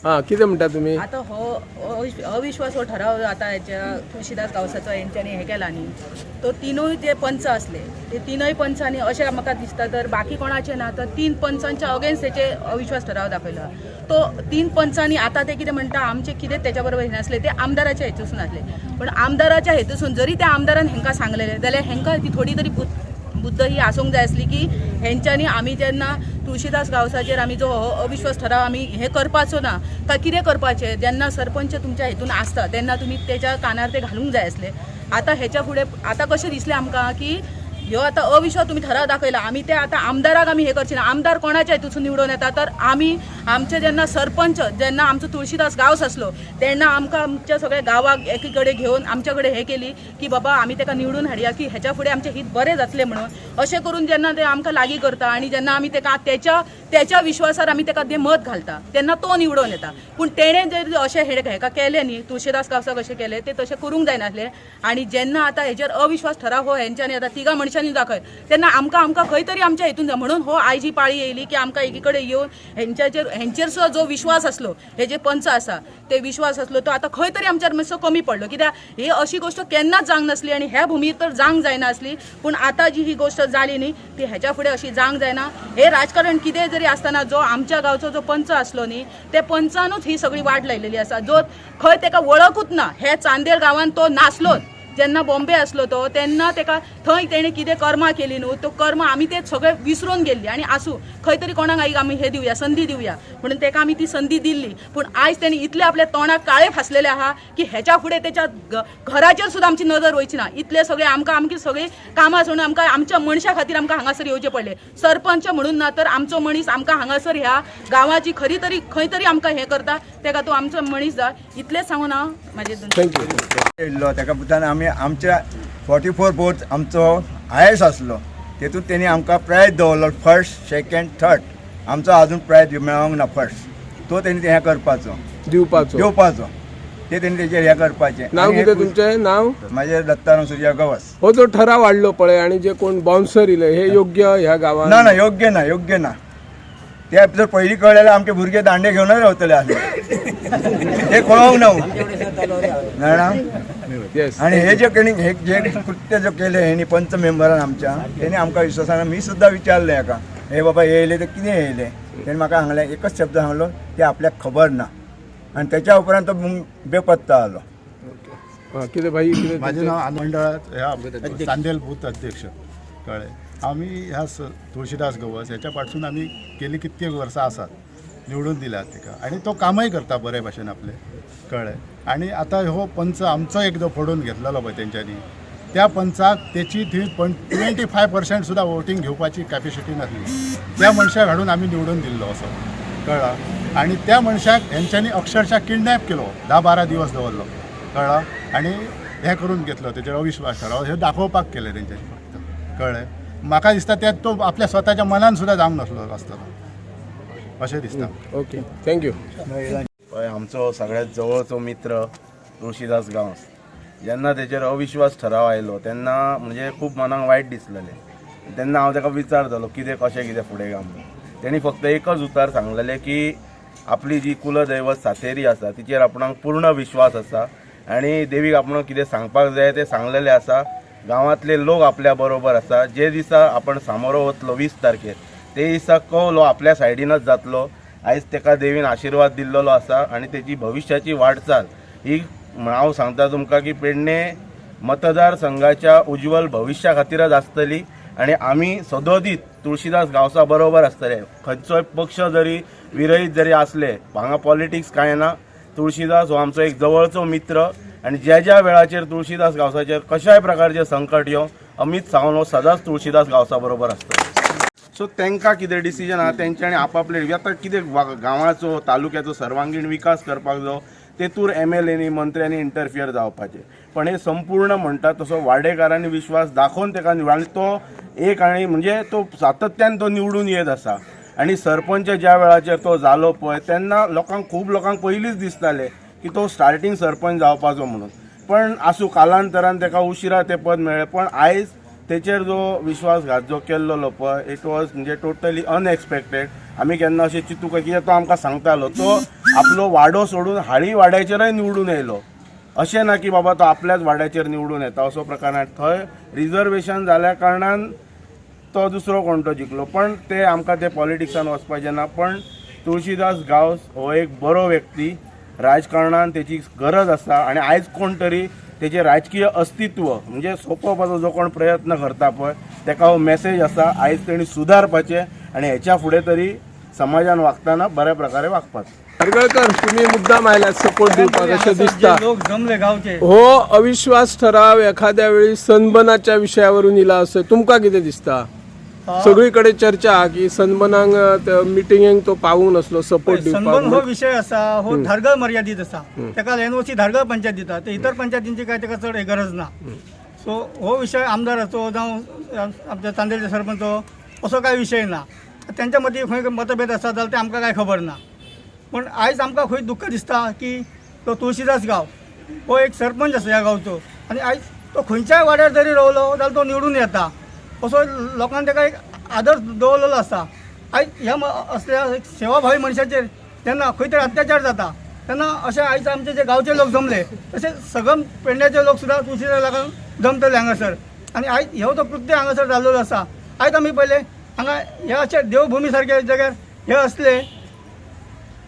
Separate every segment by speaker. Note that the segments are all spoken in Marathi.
Speaker 1: हां कितें म्हणटा तुमी?
Speaker 2: आता हो अविश्वास हो ठराव आता ह्याच्या तुळशीदास गावसाचो हेंच्यांनी हे केला न्ही, तो तिनूय जे पंच असले ते तीनय पंचांनी अशें म्हाका दिसता तर बाकी कोणाचे ना तर 3 पंचांच्या अगेन्स्ट तेचे अविश्वास ठराव दाखयला. तो 3 पंचांनी आता ते कितें म्हणटा आमचे कितें तेच्या बरोबर हे नासले, ते आमदाराच्या हेतूसून आसले. पण आमदाराच्या हेतूसून जरी त्या आमदारान हेंकां सांगलेले जाल्यार हेंकां ती थोडी तरी बुद्ध ही आसूंक जाय आसली की हेंच्यांनी आमी जेन्ना तुळशीदास गावसाचेर आमी जो अविश्वास ठराव आमी हे करपाचो ना काय कितें करपाचें, जेन्ना सरपंच तुमच्या हेतून आसता तेन्ना तुमी तेच्या कानार ते घालूंक जाय आसले. आतां हेच्या फुडें आतां कशें दिसलें आमकां की ह्यो आतां अविश्वास तुमी ठराव दाखयला, आमी ते आतां आमदाराक आमी हे करचे ना. आमदार कोणाच्या हेतून निवडून येता तर आमी आमचे जेन्ना सरपंच जेन्ना आमचो तुळशीदास गावस आसलो तेन्ना आमकां आमच्या सगळ्या गांवाक एकी कडेन घेवन आमच्या कडेन हे केली की बाबा आमी ताका निवडून हाडया की हेच्या फुडें आमचें हित बरें जातलें म्हणून. अशें करून जेन्ना ते आमकां लागीं करता आनी जेन्ना आमी ताका त्याच्या विश्वासार आमी ताका तें मत घालता तेन्ना तो निवडून येता. पूण तेणें जर अशें हेका केलें न्ही, तुळशीदास गावसाक अशें केलें ते तशें करूंक जायनासलें. आनी जेन्ना आतां हेचेर अविश्वास ठराव हो हेंच्यांनी आतां 3 मनशांनी दाखय तेन्ना आमकां खंय तरी आमच्या हितून जाय म्हणून हो आयज ही पाळी येयली की आमकां एकी कडेन येवन हेंचेर सुद्दां जो विश्वास आसलो हे जे पंच आसा ते विश्वास आसलो तो आतां खंय तरी आमच्यार मातसो कमी पडलो. कित्याक ही अशी गोश्ट केन्नाच जावंक नासली आनी ह्या भुमीर तर जावंक जायना आसली. पूण आतां जी ही गोश्ट जाली न्ही ती हेच्या फुडें अशी जावंक जायना. हे राजकारण कितें जरी आसतना जो आमच्या गांवचो जो पंच आसलो न्ही ते पंचानूच ही सगळी वाट लायलेली आसा. जो खंय ताका वळखूच ना. हे चांदेर गांवांत तो नासलोच. जेन्ना बॉम्बे आसलो तो तेन्ना ताका थंय तेणें कितें कर्मां केली न्हू तो कर्म आमी ते सगळे विसरून गेल्ली. आनी आसूं खंय तरी कोणाक आमी हे दिवया संदी दिवया म्हणून ताका आमी ती संदी दिल्ली. पूण आयज तेणी इतले आपल्या तोंडाक काळे फासलेले आहा की हेच्या फुडें तेच्या घराचेर सुद्दां आमची नजर वयची ना. इतले सगळे आमची सगळी कामां सोडून आमकां आमच्या मनशा खातीर आमकां हांगासर येवचें पडलें. सरपंच म्हणून ना तर आमचो मनीस आमकां हांगासर ह्या गांवाची खरी तरी खंय तरी आमकां हे करता ताका तो आमचो मनीस जा. इतलेंच सांगून हांव म्हाजें
Speaker 1: थँक्यू.
Speaker 3: ताका पुतान आमी आमच्या 44 बोर्ड आमचो हायस्ट आसलो तेतून तेणी आमकां प्रायज दवरलो फर्स्ट सेकंड थर्ड. आमचो अजून प्रायज मेळोंक ना फर्स्ट. तो तेणी हें करपाचो दिवपाचो ते तेणी तेजेर हें करपाचें.
Speaker 1: नाव कितें तुमचें नाव?
Speaker 3: म्हाजें दत्ताराम सुर्या गवस.
Speaker 1: हो जो ठराव हाडलो पळय आनी जे कोण बाउन्सर इले हे योग्य ह्या गांवांत?
Speaker 3: ना योग्य ना. ते जर पयलीं कळलें जाल्यार आमचे भुरगे दांडे घेवनच रावतले आसले. ते कळोंक ना. आणि हे जे कृत्य जो केले हेणी पंच मेंबरान आमच्या तेणी आमकां विश्वासान मी सुद्दां विचारलें हेका हे बाबा येयले ते कितें येयले. तेणी म्हाका सांगलें एकच शब्द सांगलो की आपल्याक खबर ना. आणि त्याच्या उपरांत तो बेपत्ता आलो.
Speaker 1: कितें भाई कितें?
Speaker 4: माझे नाव मंडळात ह्या चांदेल बूथ अध्यक्ष कळ्ळे. आम्ही ह्या तुळशीदास गवस ह्याच्या पासून आम्ही गेली कित्येक वर्सां आसात निवडून दिल्यात तिका आणि तो कामय करता बरे भाशेन आपले कळ्ळे. आणि आता हो पंच आमचो एकदा फोडून घेतलेलो पळय तेंच्यांनी त्या पंचाक तेची थंय 25% सुद्दां वोटींग घेवपाची कॅपेसिटी नासली. त्या मनशाक हाडून आमी निवडून दिल्लो असो कळ्ळा. आणि त्या मनशाक हेंच्यांनी अक्षरशः किडनॅप केलो 10-12 दिवस दवरलो कळ्ळा. आणि हे करून घेतलो तेचेर अविश्वास ठराव हे दाखोवपाक केले तेंच्यांनी फक्त कळ्ळे. म्हाका दिसता ते तो आपल्या स्वताच्या मनान सुद्दां जावंक नासलो आसतलो अशें दिसता.
Speaker 1: Okay thank you.
Speaker 5: आमचो सगळ्यात जवळचो मित्र तुळशीदास गांवस जेन्ना तेचेर अविश्वास ठराव आयलो तेन्ना म्हणजे खूब मनाक वायट दिसलेलें. तेन्ना हांव ताका विचारतालो कितें कशें कितें फुडें काम. तेणी फक्त एकच उतर सांगलेलें की आपली जी कुलदैवत सातेरी आसा तिचेर आपणाक पूर्ण विश्वास आसा आनी देवीक आपण कितें सांगपाक जाय तें सांगलेलें आसा. गांवांतले लोक आपल्या बरोबर आसा. जे दिसा आपण सामोरो वतलो 20 तारखेर ते दिसा कौलो आपल्या सायडीनच जातलो. आयज ताका देवीन आशिर्वाद दिल्लो आसा आनी तेची भविश्याची वाटचाल ही हांव सांगता तुमकां की पेडणे मतदारसंघाच्या उज्वल भविश्या खातीरच आसतली. आनी आमी सदोदीत तुळशीदास गांवसा बरोबर आसतले. खंयचोय पक्ष जरी विरयत जरी आसले हांगा पॉलिटिक्स कांय ना. तुळशीदास हो आमचो एक जवळचो मित्र आनी ज्या वेळाचेर तुळशीदास गांवसाचेर कशाय प्रकारचे संकट येवं अमित सावंत हो सदांच तुळशीदास गांवसा बरोबर आसता. सो तांकां कितें डिसिजन आहा तेंच्यांनी आपआपले आतां कितें गांवाचो तालुक्याचो सर्वांगीण विकास करपाक जाय तेतूर MLAंनी मंत्र्यांनी इंटरफियर जावपाचें. पण हे संपूर्ण म्हणटा तसो वाडेकारांनी विश्वास दाखोवन ताका निवड तो एक आनी म्हणजे तो सातत्यान तो निवडून येत आसा. आनी सरपंच ज्या वेळाचेर तो जालो पळय तेन्ना खूब लोकांक पयलींच दिसतालें की तो स्टार्टींग सरपंच जावपाचो म्हणून. पण आसूं कालांतरान ताका उशिरा तें पद मेळ्ळें. पण आयज तेचेर जो विश्वासघात जो केल्लो पळय इट वॉज म्हणजे टोटली अनएक्सपेक्टेड. आमी केन्ना अशें चिंतूंक कित्याक तो आमकां सांगतालो तो आपलो वाडो सोडून हाळी वाड्याचेरय निवडून येयलो. अशें ना की बाबा तो आपल्याच वाड्याचेर निवडून येता असो प्रकार ना. थंय रिजर्वेशन जाल्या कारणान तो दुसरो कोण तो जिंकलो. पण ते आमकां ते पॉलिटिक्सान वचपाचें ना. पण तुळशीदास गांवस हो एक बरो व्यक्ती, राजकारणान तेची गरज आसा आनी आयज कोण तरी तेजें राजकीय अस्तित्व म्हणजे सोंपोवपाचो जो कोण प्रयत्न करता पळय तेका हो मेसेज आसा. आयज तेणी सुदारपाचें आनी हेच्या फुडें तरी समाजान वागतना बऱ्या प्रकारे वागपाचें.
Speaker 1: हरगळकर, तुम्ही मुद्दाम आयल्यात सपोर्ट दिवपाक अशें दिसता.
Speaker 6: लोक जमले गावचे
Speaker 1: हो अविश्वास ठराव एखाद्या वेळी सनबनाच्या विषयावरून इला असे तुमकां कितें दिसता? सगळीकडे चर्चा हा की सनबनाक मिटिंगेक तो पावूंक नसलो सपोर्ट
Speaker 6: सनबर्न हो
Speaker 1: दिवपाक.
Speaker 6: विषय असा हो धारगळ मर्यादित असा. तेका एनओसी धारगळ पंचायत दिता ते इतर पंचायतींची काय तेका चड गरज ना. सो हो विषय आमदाराचो जावं आमच्या चांदेलचे सरपंच असो काय विषय ना. त्यांच्या मदीं खंय मतभेद आसा जाल्यार ते आमकां काय खबर ना. पण आयज आमकां खंय दुख्ख दिसता की तो तुळशीदास गांव हो एक सरपंच आसा ह्या गांवचो आनी आयज तो खंयच्याय वाड्यार जरी रावलो जाल्यार तो निवडून येता असो लोकांनी ताका एक आदर दवरलेलो आसा. आयज ह्या असल्या सेवाभावी मनशाचेर जेन्ना खंय तरी अत्याचार जाता तेन्ना अशें आयज आमचे जे गांवचे लोक जमले तशें सगळे पेडण्याचे लोक सुद्दां तुळशीदास लागून जमतले हांगासर. आनी आयज हो तो कृत्य हांगासर जाल्लो आसा. आयज आमी पळयलें हांगा हे अशे देवभुमी सारख्या जाग्यार हे असले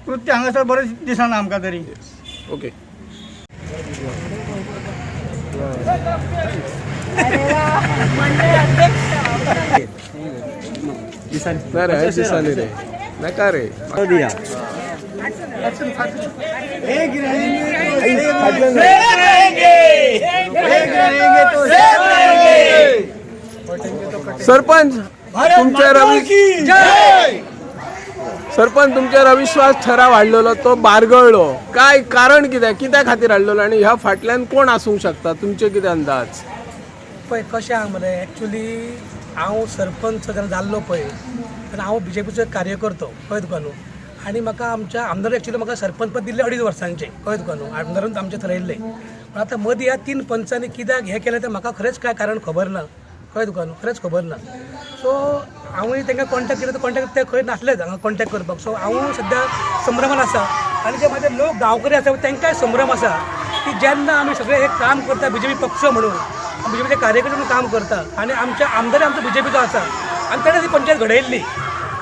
Speaker 6: कृत्य हांगासर बरें दिसना आमकां तरी.
Speaker 1: ओके. नाही रे, हे दिसाली रे. नका रे. सरपंच तुमच्यावर अविश्वास ठराव हाडलेलो तो बारगळलो. काय कारण कित्या खातीर हाडलेलो आनी ह्या फाटल्यान कोण आसूंक शकता? तुमचे कितें अंदाज?
Speaker 7: पळय कशें आहा मरे, एक्चुली हांव सरपंच जेन्ना जाल्लो पळय तेन्ना हांव बीजेपीचो कार्यकर्तो कळ्ळें तुका न्हू. आनी म्हाका आमच्या आमदार एक्चुली म्हाका सरपंच पद दिल्लें 2.5 वर्सांचें कळ्ळें तुका न्हू. आमदारान आमचें थरयल्लें. पण आतां मदीं ह्या 3 पंचांनी कित्याक हें केलें तें म्हाका खरेंच काय कारण खबर ना. कळ्ळें तुका न्हू, खरेंच खबर ना. सो हांवूय तांकां कॉन्टॅक्ट केलो तर कॉन्टॅक्ट ते खंय नासलेच हांगा कॉन्टॅक्ट करपाक. सो हांव सद्या संभ्रमान आसा. आनी जे म्हाजे लोक गांवकरी आसा तांकांय संभ्रम आसा की जेन्ना आमी सगळे हे काम करता बीजेपी पक्ष म्हणून बीजेपीचे कार्यकर्ते म्हणून काम करता आनी आमच्या आमदार आमचो बीजेपीचो आसा आनी ताणें ती पंचायत घडयल्ली.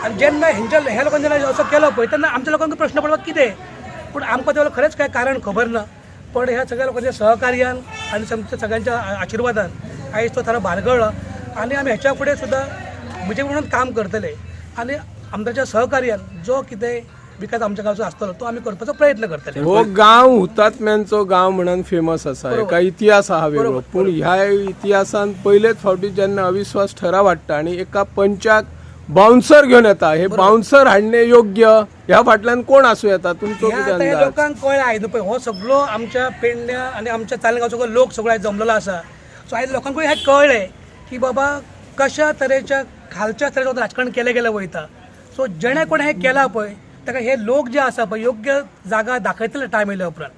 Speaker 7: आनी जेन्ना ह्या लोकांनी जेन्ना असो केलो पळय तेन्ना आमच्या लोकांक प्रश्न पडलो कितें. पूण आमकां तेवलो खरेंच काय कारण खबर ना. पण ह्या सगळ्या लोकांच्या सहकार्यान आनी सगळ्यांच्या आशिर्वादान आयज तो थोडो बारगळ्ळो. आनी आमी हेच्या फुडें सुद्दां बीजेपी म्हणून काम करतले. आनी आमच्या सहकार्यान जो कितें विकास आमच्या गांवचो आसतलो तो आमी करपाचो प्रयत्न करतले.
Speaker 1: हो गांव हुतात्म्यांचो गांव म्हणून फेमस आसा. एका इतिहास आहा वेगळो. पूण ह्या इतिहासान पयलेच फावटी जेन्ना अविश्वास ठराव हाडटा आनी एका पंचाक बाउन्सर घेवन येता, हे बाउन्सर हाडणे योग्य? ह्या फाटल्यान कोण आसूं येता? तुमचो कितें अंदाज?
Speaker 7: लोकांक कळ्ळें आयज पळय हो सगळो आमच्या पेडण्या आनी आमच्या चालगांवचो लोक सगळो आयज जमलेलो आसा. सो आयज लोकांकूय हें कळ्ळें की बाबा कशा तरेच्या खालच्या तरेचें राजकारण केलें गेलें वयता. सो जेणे कोण हें केलां पळय ताका हे लोक जे आसा पळय योग्य जागा दाखयतले टायम येयल्या उपरांत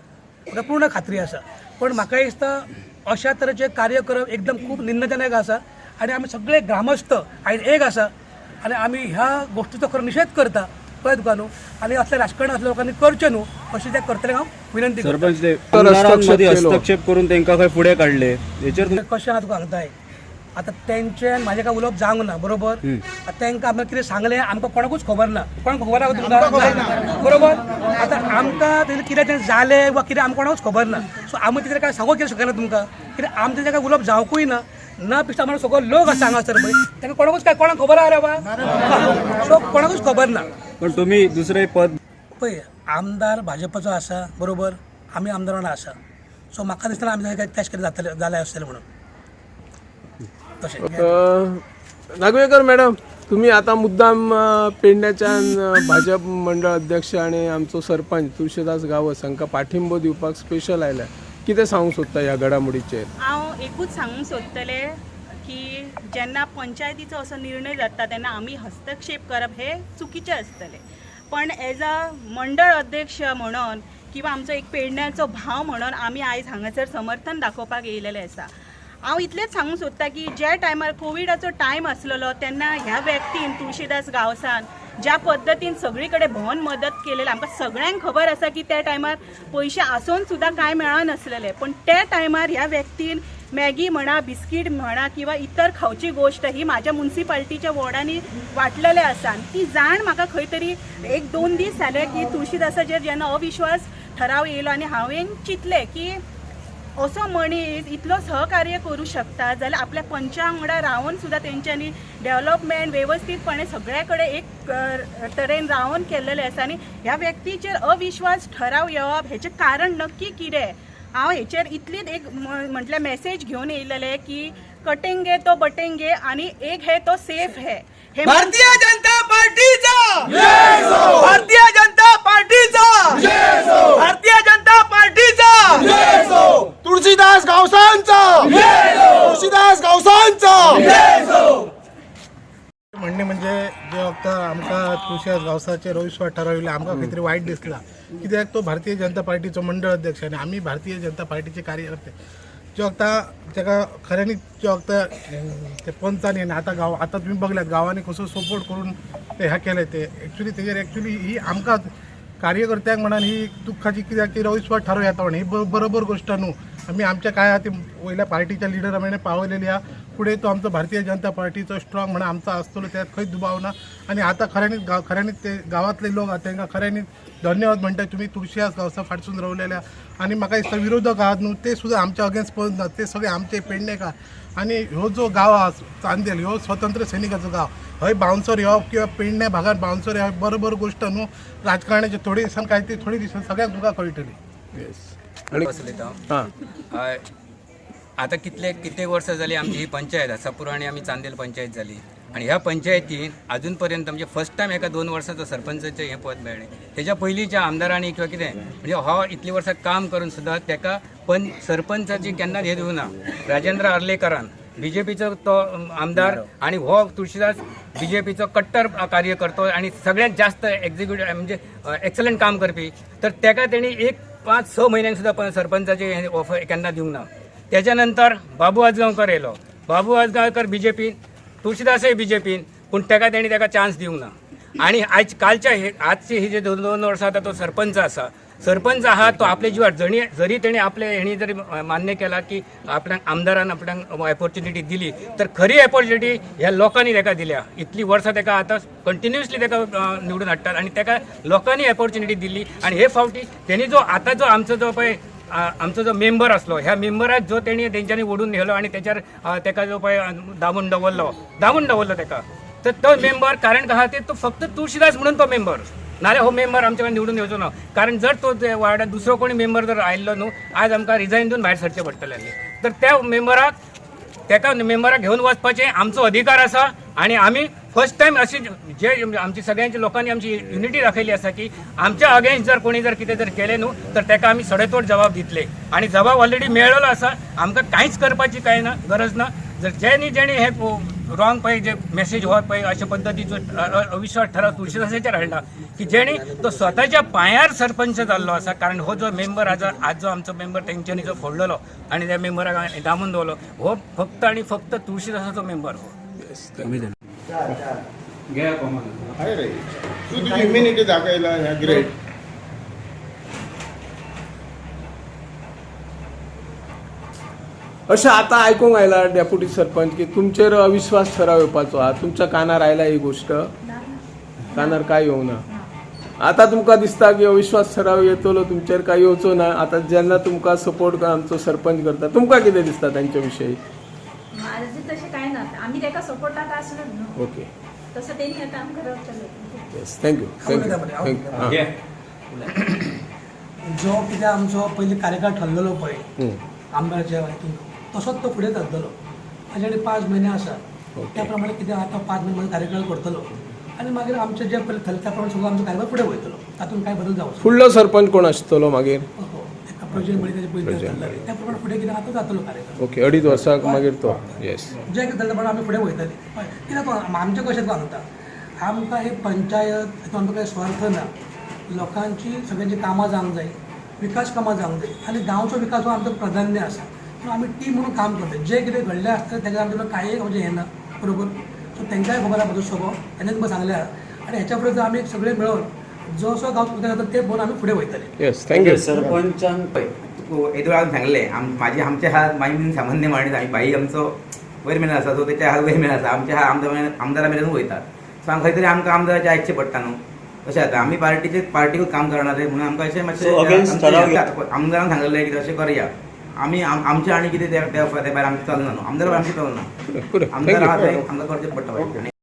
Speaker 7: म्हाका पूर्ण खात्री आसा. पण म्हाका दिसता अशा तरेचे कार्य करप एकदम खूब निंदजनक आसा. आनी आमी सगळे ग्रामस्थ आयज एक आसा आनी आमी ह्या गोश्टीचो खरो निशेध करता कळ्ळें तुका न्हू. आनी असलें राजकारण असल्या लोकांनी करचें न्हू अशें ते करतले हांव विनंती करता.
Speaker 8: सरपंच ते आमदारांमध्ये हस्तक्षेप करून तांकां खंय फुडें काडले हेचेर
Speaker 7: कशें आहा तुका सांगताय. आतां तेंच्यान म्हाजें काय उलोवप जावंक ना बरोबर. तांकां आमकां कितें सांगलें आमकां कोणाकूच खबर ना. कोणाक खबर आहा तुमकां बरोबर. आतां आमकां तें कितें जालें वा कितें आमकां कोणाकूच खबर ना. सो आमी तितलें काय सांगूंक कितें शकना तुमकां कित्याक आमचें तें काय उलोवप जावंकूय ना. ना पिक्षा आमकां सगळो लोक आसा हांगासर पळय तांकां कोणाकूच काय कोणाक खबर आहा रे बा. सो कोणाकूच खबर ना.
Speaker 8: पण तुम्ही दुसरें पद
Speaker 7: पळय आमदार भाजपाचो आसा बरोबर. आमी आमदार वांगडा आसा. सो म्हाका दिसना आमी तेश कितें जालें आसतलें म्हणून तशें.
Speaker 1: नागवेकर मॅडम, तुम्ही आता मुद्दाम पेडण्याच्यान भाजप मंडळ अध्यक्ष आणि आमचो सरपंच तुळशीदास गावस हांकां पाठिंबो दिवपाक स्पेशल आयल्या. कितें सांगूंक सोदता ह्या घडामोडीचेर?
Speaker 9: हांव एकूच सांगूंक सोदतलें की जेन्ना पंचायतीचो असो निर्णय जाता तेन्ना आमी हस्तक्षेप करप हे चुकीचें आसतलें. पण एज अ मंडळ अध्यक्ष म्हणून किंवा आमचो एक पेडण्याचो भाव म्हणून आमी आयज हांगासर समर्थन दाखोवपाक येयलेले आसा. हांव इतलेंच सांगूंक सोदतां की ज्या टायमार कोविडाचो टायम आसलेलो तेन्ना ह्या व्यक्तीन तुळशीदास गांवसान ज्या पद्दतीन सगळीकडे भोवन मदत केलेली आमकां सगळ्यांक खबर आसा की त्या टायमार पयशे आसून सुद्दां कांय मेळनासलेले, पण त्या टायमार ह्या व्यक्तीन मॅगी म्हणा, बिस्कीट म्हणा किंवा इतर खावची गोष्ट ही माझ्या म्युन्सिपाल्टीच्या वॉर्डांनी वाटलेले आसा. ती जाण म्हाका खंय तरी 1-2 दीस जाले की तुळशीदासाचेर जेन्ना अविश्वास ठराव येयलो आनी हांवें चिंतलें की असो मनीस इतलो सहकार्य करू शकता जाल्यार आपल्या पंचा वांगडा रावन सुद्दां तेंच्यांनी डेव्हलपमेंट वेवस्थीतपणे सगळे कडेन एक तरेन रावन केल्लेलें आसा. आनी ह्या व्यक्तीचेर अविश्वास ठराव येवप हेचें कारण नक्की कितें, हांव हेचेर इतलीच एक म्हटल्यार मेसेज घेवन येयलेले की कटेंगे तो बटेंगे आणि एक है तो सेफ है. हे
Speaker 7: भारतीय जनता पार्टीचा भारतीय जनता पार्टीचा भारतीय जनता पार्टीचा
Speaker 4: तुळशीदास गावसांचा तुळशीदास गावसांचा
Speaker 10: म्हणणे म्हणजे जे वखदां आमकां तुळशीदास गावसाचेर अविश्वास ठराविल्लो आमकां खंय तरी वायट दिसला, कित्याक तो भारतीय जनता पार्टीचो मंडळ अध्यक्ष आनी आमी भारतीय जनता पार्टीचे कार्यकर्ते. जे वखदां ताका खऱ्यांनीच जे वखदां ते पंचांनी आनी आतां तुमी बघल्यात गांवांनी कसो सपोर्ट करून ते ह्या केले ते तेजेर ही आमकां कार्यकर्त्यांक म्हणून ही दुःखाची कित्याक की अविश्वास ठराव येता म्हणून ही बरोबर गोष्ट न्हू. आमी आमच्या काय ती वयल्या पार्टीच्या लिडरा मेळून पावलेली आहा. फुडें तो आमचो भारतीय जनता पार्टीचो स्ट्रॉंग म्हणून आमचो आसतलो, त्यात खंयच दुबाव ना. आनी आतां खऱ्यांनीच ते गांवांतले लोक आहात तांकां खऱ्यांनीच धन्यवाद म्हणटा तुमी तुळशीदास गावसा फाटसून रावलेल्या. आनी म्हाका दिसता विरोधक आहात न्हू ते सुद्दां आमच्या अगेन्स्ट पळोवन नात, ते सगळे आमचे पेडणेकार. आनी ह्यो जो गांव आहा चांदेल ह्यो स्वतंत्र सैनिकाचो गांव, हय बाउन्सर येवप किंवा पेडणे भागात बाउन्सर येवप बरोबर गोश्ट न्हू. राजकारणाचे थोडे दिसान काय ती थोडी दिसान सगळ्यांक तुका कळटली.
Speaker 1: आणि
Speaker 11: हां आता कित्येक वर्सां जाली आमची ही पंचायत आसा पुराणी आमी चांदेल पंचायत जाली आणि ह्या पंचायतीन अजून पर्यंत म्हणजे फर्स्ट टायम एका 2 वर्साचो सरपंचाचें हें पद मेळ्ळें. तेच्या पयलींच्या आमदारांनी किंवा कितें म्हणजे हो इतली वर्सां काम करून सुद्दां ताका सरपंचाची केन्नाच हे दिवना. राजेंद्र आर्लेकरान BJPचो तो आमदार आणि हो तुळशीदास BJPचो कट्टर कार्यकर्तो आणि सगळ्यात जास्त एक्झिक्युटिव्ह म्हणजे एक्सलंट काम करपी, तर ताका तेणी 5-6 महिन्यांक सुद्दां सरपंचाचे ऑफर केन्ना दिवंक ना. त्याच्यानंतर बाबू आजगांवकर येयलो, बाबू आजगांवकर BJPन, तुळशीदासय BJPन, पूण ताका चान्स दिवंक ना. आणि आजची ही जे 2 वर्सां आता तो सरपंच आसा, सरपंच आहा तो आपले जीवार जरी तेणी आपले हेणी जरी मान्य केला की आपल्याक आमदारान आपल्याक ऑपॉर्च्युनिटी दिली, तर खरी ऑपॉर्च्युनिटी ह्या लोकांनी ताका दिल्या. इतली वर्सां ताका आतां कंटिन्युअसली ताका निवडून हाडटात आणि ताका लोकांनी ऑपॉर्च्युनिटी दिली. आणि हे फावटी तेणी जो आमचो जो पळय आमचो जो मेंबर असलो, ह्या मेंबराक जो तेणी तेंच्यांनी ओडून नेलो आणि त्याच्यार ताका जो पळय दामून दवरलो ताका, तर तो मेंबर कारण का ते तो फक्त तुळशीदास म्हणून तो मेंबर, नाल्यार हो मेंबर आमच्याकडे निवडून येवचो ना. कारण जर तो वार्डात दुसरो कोणी मेंबर जर आयल्लो न्हू, आज आमकां रिजायन दिवन भायर सरचें पडटलें. तर त्या मेंबराक घेवन वचपाचें आमचो अधिकार आसा. आणि आम्ही फर्स्ट टाइम अशी जे आमची सगळ्यांच्या लोकांनी आमची युनिटी दाखयली आसा की आमच्या अगेन्स्ट जर कोणी जर कितें जर केलें न्हू, तर ताका आमी सडेतोड जबाब दितले. आणि जबाब ऑलरेडी मेळ्ळलो आसा, आमकां कांयच करपाची कांय ना गरज ना. जर जेणी हे रॉंग पळय जे मेसेज हो पळय अशा पद्दतीचो अविश्वास ठराव तुळशीदासाचेर हाडला की जेणी तो स्वताच्या पांयार सरपंच जाल्लो आसा. कारण हो जो मेंबर आज जो आमचो मेंबर तेंच्यांनी जो फोडलेलो आणि त्या मेंबराक दामून दवरलो, हो फक्त आणि फक्त तुळशीदासाचो मेंबर.
Speaker 4: तुझी इम्युनिटी दाखयला ह्या ग्रेट.
Speaker 1: अशें आतां आयकूंक आयला डेप्युटी सरपंच की तुमचेर अविश्वास ठराव येवपाचो आहा. तुमच्या कानार आयला ही गोष्ट? कानार काय येवंक ना. आता तुमकां दिसता की अविश्वास ठराव येतलो तुमचेर काय येवचो ना. आता जेन्ना तुमकां सपोर्ट आमचो सरपंच करता, तुमकां कितें दिसता तांच्या विशयी?
Speaker 12: तशें कांय ना, आमी ताका सपोर्टाक आसलो न्हू.
Speaker 1: ओके,
Speaker 12: तसो तेणी आतां आमकां करतलो.
Speaker 1: Yes, thank you.
Speaker 7: जो कितें आमचो पयलीं कार्यकाळ ठरलेलो पळय आमदाराच्या हातून, तसोच तो फुडें धरतलो. ताचे कडेन 5 म्हयने आसा, त्या प्रमाणे कितें आतां 5 म्हयने कार्यकाळ करतलो आनी मागीर आमचे जे पयलीं थरले त्या प्रमाणे सगळो आमचो कार्यकाळ फुडें वयतलो. तातूंत कांय बदल जावचो.
Speaker 1: फुडलो सरपंच कोण आसतलो मागीर?
Speaker 7: प्रोजेक्ट म्हणजे ताचे पयलीं धरलेले त्या प्रमाणे फुडें कितें आतां जातलो कार्यकाळ.
Speaker 1: ओके, 2.5 वर्सांक मागीर तो. येस,
Speaker 7: जे कितें धरले प्रमाणे आमी फुडें वयतले. कित्याक आमचें कशें सांगता, आमकां ही पंचायत हातूंत आमकां कांय स्वार्थ ना. लोकांची सगळ्यांची कामां जावंक जाय, विकास कामां जावंक जाय आनी गांवचो विकास हो आमचो प्राधान्य आसा. सो आमी टीम म्हणून काम करता. जे कितें घडलें आसता तेका आमचे कांय म्हणजे हें ना, बरोबर. सो तांकांय खबर आहा म्हजो स्वभाव, ताणें तुमकां सांगल्या. आणि ह्याच्यापुढे जर आम्ही सगळे मिळून जो असो गाव उद्या जातात ते बोलून आम्ही पुढे वयतले.
Speaker 1: Yes, thank you.
Speaker 8: सरपंचान
Speaker 13: येदो हांवें सांगलें माझे आमचे हा मागीर सामान्य मांडीत आमी बाई आमचो वयर मेरेन आसा सो तेच्या हात वयर मेरेन आसा आमच्या हा आमदारा मेरेन वयतात. सो खंय तरी आमकां आमदाराचें आयकचें पडटा न्हू. तशें जाता आमी पार्टीकूच काम करणारे म्हणून आमकां अशें मातशें आमदारान सांगलें की तशें करया. आमी आमचें आनी कितें त्या भायर आमचें चलना न्हू. आमदार आमचें चलना. आमदार आहा तें आमकां करचें पडटा.